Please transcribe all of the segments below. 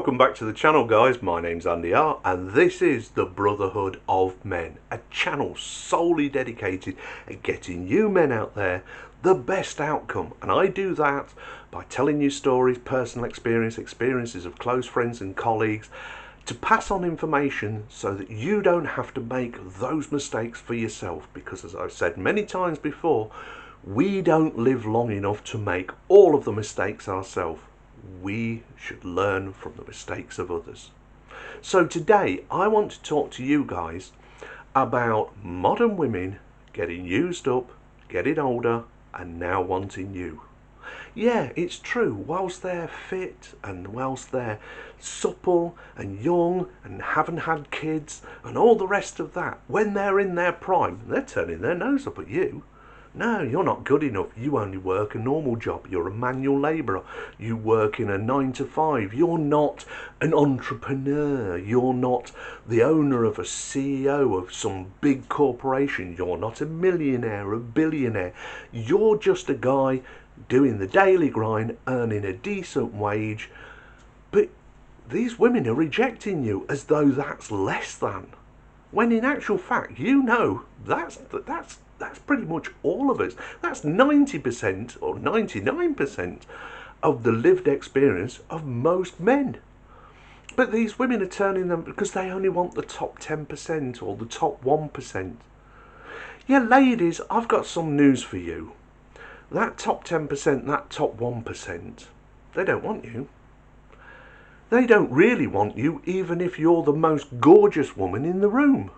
welcome back to the channel, guys. My name's Andy R, and this is the Brotherhood of Men, a channel solely dedicated at getting you men out there the best outcome. And I do that by telling you stories, personal experiences of close friends and colleagues, to pass on information so that you don't have to make those mistakes for yourself. Because as I've said many times before, we don't live long enough to make all of the mistakes ourselves. We should learn from the mistakes of others. So today I want to talk to you guys about modern women getting used up, getting older, and now wanting you. Yeah, it's true, whilst they're fit and whilst they're supple and young and haven't had kids and all the rest of that, when they're in their prime, they're turning their nose up at you. No, you're not good enough. You only work a normal job. You're a manual labourer. You work in a 9 to 5. You're not an entrepreneur. You're not the owner of a CEO of some big corporation. You're not a millionaire, a billionaire. You're just a guy doing the daily grind, earning a decent wage. But these women are rejecting you as though that's less than. When in actual fact, you know, that's pretty much all of us. That's 90% or 99% of the lived experience of most men. But these women are turning them because they only want the top 10% or the top 1%. Yeah, ladies, I've got some news for you. That top 10%, that top 1%, they don't want you. They don't really want you, even if you're the most gorgeous woman in the room.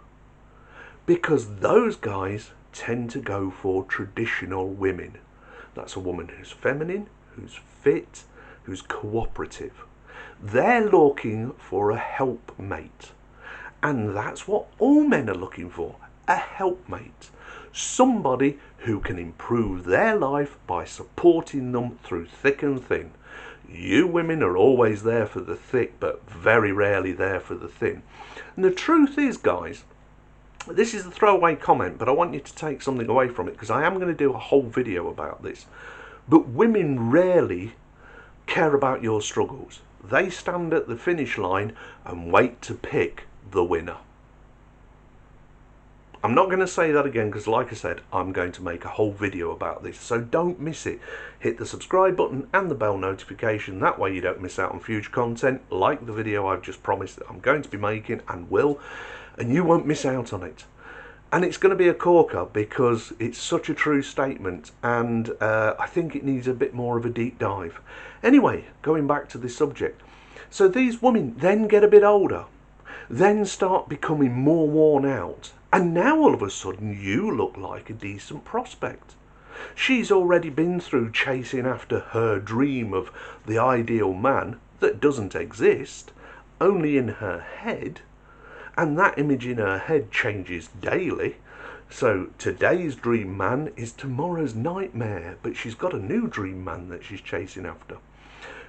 Because those guys tend to go for traditional women. That's a woman who's feminine, who's fit, who's cooperative. They're looking for a helpmate. And that's what all men are looking for, a helpmate. Somebody who can improve their life by supporting them through thick and thin. You women are always there for the thick, but very rarely there for the thin. And the truth is, guys, this is a throwaway comment, but I want you to take something away from it, because I am going to do a whole video about this. But women rarely care about your struggles. They stand at the finish line and wait to pick the winner. I'm not going to say that again, because like I said, I'm going to make a whole video about this, so don't miss it. Hit the subscribe button and the bell notification, that way you don't miss out on future content like the video I've just promised that I'm going to be making and will, and you won't miss out on it. And it's going to be a corker because it's such a true statement, and I think it needs a bit more of a deep dive. Anyway, going back to this subject. So these women then get a bit older, then start becoming more worn out, and now all of a sudden you look like a decent prospect. She's already been through chasing after her dream of the ideal man that doesn't exist, only in her head. And that image in her head changes daily. So today's dream man is tomorrow's nightmare, but she's got a new dream man that she's chasing after.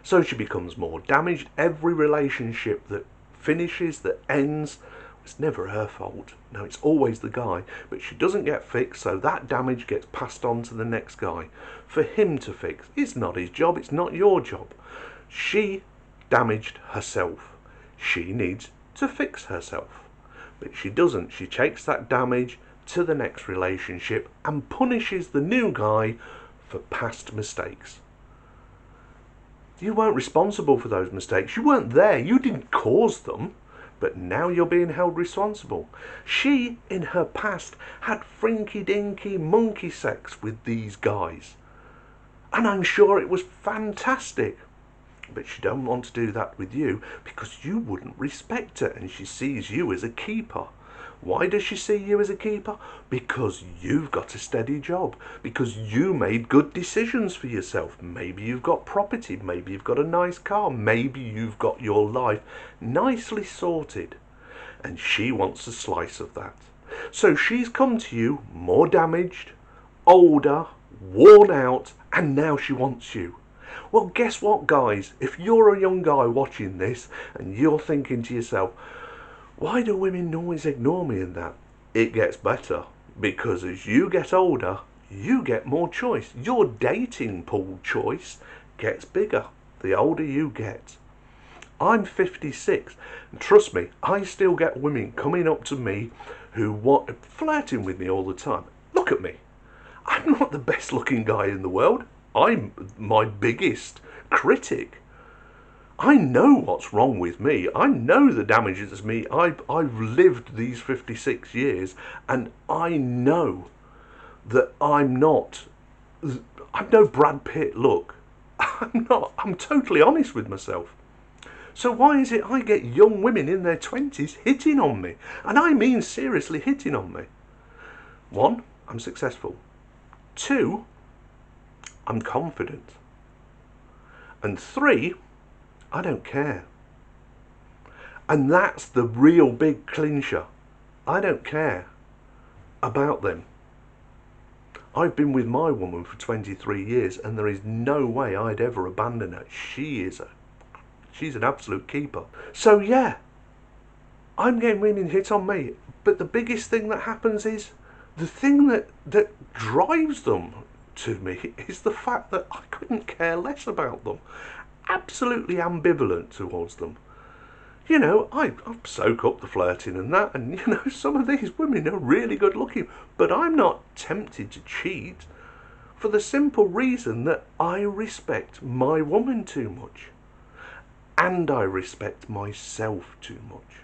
So she becomes more damaged. Every relationship that finishes, that ends, it's never her fault. No, it's always the guy. But she doesn't get fixed, so that damage gets passed on to the next guy for him to fix. It's not his job. It's not your job. She damaged herself. She needs to fix herself. But she doesn't. She takes that damage to the next relationship and punishes the new guy for past mistakes. You weren't responsible for those mistakes. You weren't there. You didn't cause them. But now you're being held responsible. She, in her past, had frinky-dinky monkey sex with these guys. And I'm sure it was fantastic. But she don't want to do that with you because you wouldn't respect her, and she sees you as a keeper. Why does she see you as a keeper? Because you've got a steady job, because you made good decisions for yourself. Maybe you've got property, maybe you've got a nice car, maybe you've got your life nicely sorted, and she wants a slice of that. So she's come to you more damaged, older, worn out, and now she wants you. Well, guess what, guys? If you're a young guy watching this and you're thinking to yourself, why do women always ignore me in that? It gets better, because as you get older, you get more choice. Your dating pool choice gets bigger the older you get. I'm 56, and trust me, I still get women coming up to me who want flirting with me all the time. Look at me. I'm not the best looking guy in the world. I'm my biggest critic. I know what's wrong with me. I know the damage it's me. I've lived these 56 years, and I know that I'm no Brad Pitt. Look, I'm not. I'm totally honest with myself. So why is it I get young women in their 20s hitting on me? And I mean seriously hitting on me. 1, I'm successful. 2, I'm confident. And 3, I don't care. And that's the real big clincher. I don't care about them. I've been with my woman for 23 years, and there is no way I'd ever abandon her. She's an absolute keeper. So yeah, I'm getting women hit on me. But the biggest thing that happens is, the thing that drives them to me is the fact that I couldn't care less about them. Absolutely ambivalent towards them. You know, I soak up the flirting and that, and you know, some of these women are really good looking, but I'm not tempted to cheat for the simple reason that I respect my woman too much, and I respect myself too much.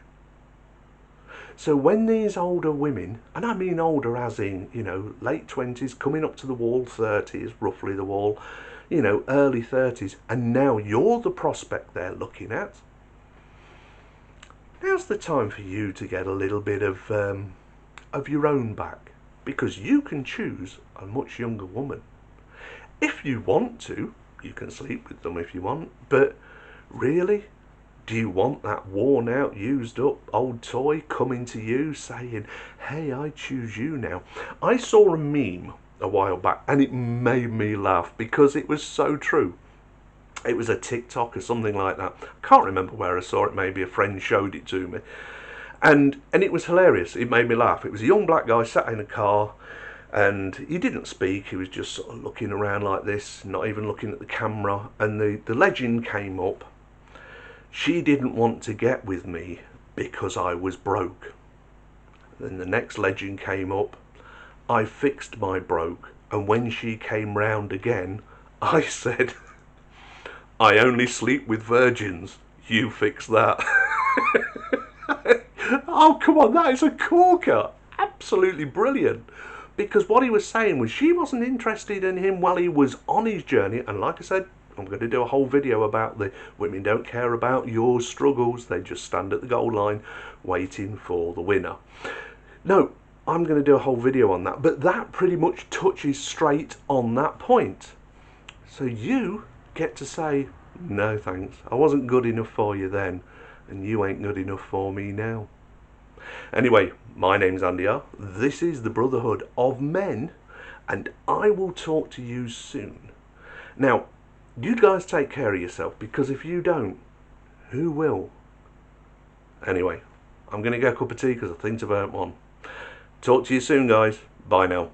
So when these older women, and I mean older as in, you know, late 20s, coming up to the wall, 30s, roughly the wall, you know, early 30s, and now you're the prospect they're looking at, now's the time for you to get a little bit of your own back, because you can choose a much younger woman. If you want to, you can sleep with them if you want, but really, do you want that worn out, used up old toy coming to you saying, hey, I choose you now? I saw a meme a while back and it made me laugh because it was so true. It was a TikTok or something like that. I can't remember where I saw it. Maybe a friend showed it to me. And it was hilarious. It made me laugh. It was a young black guy sat in a car, and he didn't speak. He was just sort of looking around like this, not even looking at the camera. And the legend came up. She didn't want to get with me because I was broke. Then the next legend came up. I fixed my broke, and when she came round again, I said, I only sleep with virgins. You fix that. Oh, come on, that is a corker. Absolutely brilliant. Because what he was saying was she wasn't interested in him while he was on his journey. And like I said, I'm going to do a whole video about the women don't care about your struggles. They just stand at the goal line waiting for the winner. No, I'm going to do a whole video on that. But that pretty much touches straight on that point. So you get to say, no thanks, I wasn't good enough for you then, and you ain't good enough for me now. Anyway, my name's Andy R. This is the Brotherhood of Men, and I will talk to you soon. Now, you guys take care of yourself, because if you don't, who will? Anyway, I'm going to get a cup of tea because I think I've earned one. Talk to you soon, guys. Bye now.